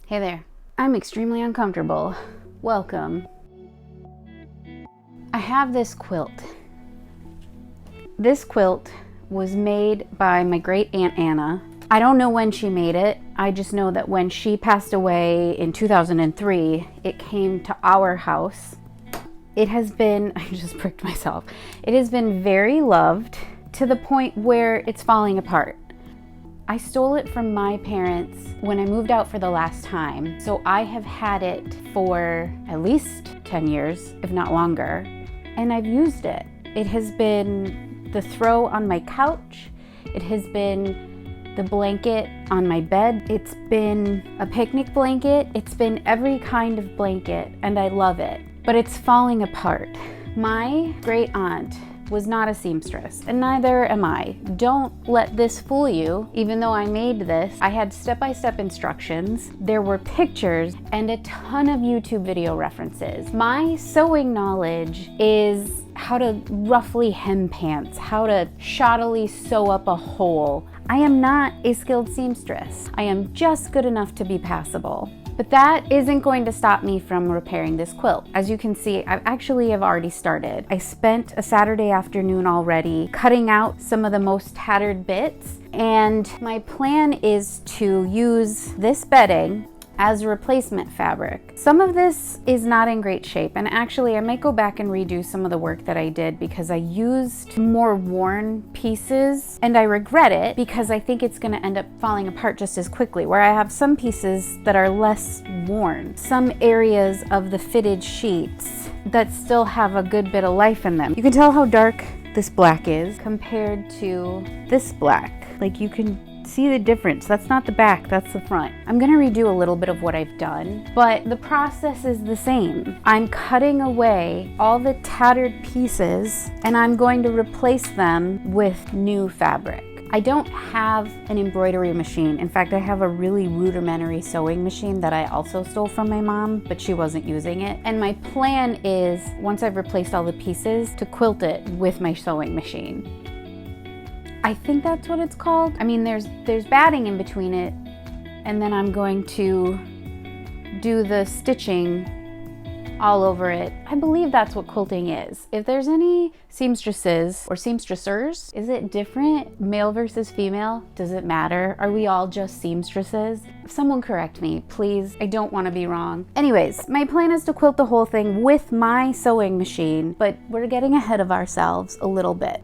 Hey there. I'm extremely uncomfortable. Welcome. I have this quilt. This quilt was made by my great Aunt Anna. I don't know when she made it. I just know that when she passed away in 2003, it came to our house. It has been, I just pricked myself. It has been very loved to the point where it's falling apart. I stole it from my parents when I moved out for the last time, so I have had it for at least 10 years, if not longer, and I've used it. It has been the throw on my couch. It has been the blanket on my bed. It's been a picnic blanket. It's been every kind of blanket, and I love it, but it's falling apart. My great aunt was not a seamstress, and neither am I. Don't let this fool you. Even though I made this, I had step-by-step instructions. There were pictures and a ton of YouTube video references. My sewing knowledge is how to roughly hem pants, how to shoddily sew up a hole. I am not a skilled seamstress. I am just good enough to be passable. But that isn't going to stop me from repairing this quilt. As you can see, I actually have already started. I spent a Saturday afternoon already cutting out some of the most tattered bits, and my plan is to use this bedding as replacement fabric. Some of this is not in great shape, and actually I might go back and redo some of the work that I did because I used more worn pieces, and I regret it because I think it's gonna end up falling apart just as quickly, where I have some pieces that are less worn, some areas of the fitted sheets that still have a good bit of life in them. You can tell how dark this black is compared to this black. Like, you can see the difference. That's not the back, that's the front. I'm gonna redo a little bit of what I've done, but the process is the same. I'm cutting away all the tattered pieces and I'm going to replace them with new fabric. I don't have an embroidery machine. In fact, I have a really rudimentary sewing machine that I also stole from my mom, but she wasn't using it. And my plan is, once I've replaced all the pieces, to quilt it with my sewing machine. I think that's what it's called. I mean, there's batting in between it, and then I'm going to do the stitching all over it. I believe that's what quilting is. If there's any seamstresses or seamstressers, is it different, male versus female? Does it matter? Are we all just seamstresses? If someone correct me, please. I don't want to be wrong. Anyways, my plan is to quilt the whole thing with my sewing machine, but we're getting ahead of ourselves a little bit.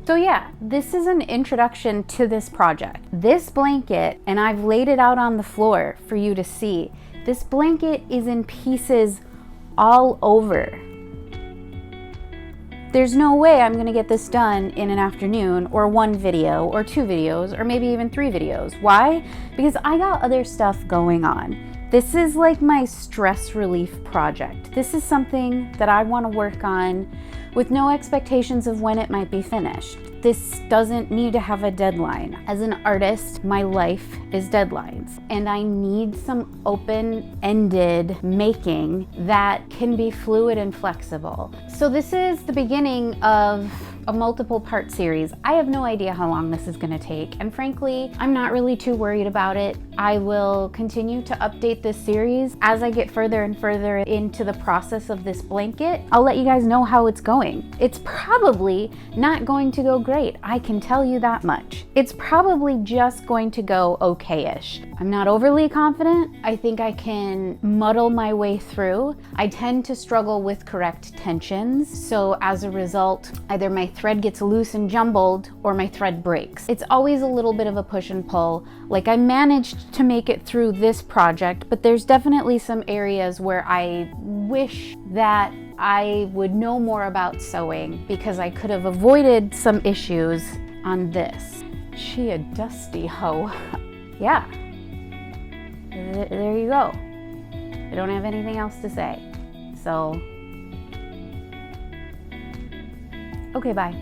So yeah, this is an introduction to this project. This blanket, and I've laid it out on the floor for you to see, this blanket is in pieces all over. There's no way I'm gonna get this done in an afternoon, or one video, or 2 videos, or maybe even 3 videos. Why? Because I got other stuff going on. This is like my stress relief project. This is something that I want to work on with no expectations of when it might be finished. This doesn't need to have a deadline. As an artist, my life is deadlines, and I need some open-ended making that can be fluid and flexible. So this is the beginning of a multiple part series. I have no idea how long this is gonna take, and frankly, I'm not really too worried about it. I will continue to update this series as I get further and further into the process of this blanket. I'll let you guys know how it's going. It's probably not going to go great, I can tell you that much. It's probably just going to go okay-ish. I'm not overly confident. I think I can muddle my way through. I tend to struggle with correct tensions, so as a result, either my thread gets loose and jumbled or my thread breaks. It's always a little bit of a push and pull. Like, I managed to make it through this project, but there's definitely some areas where I wish that I would know more about sewing because I could have avoided some issues on this. She a dusty hoe. Yeah, there you go. I don't have anything else to say. So, okay, bye.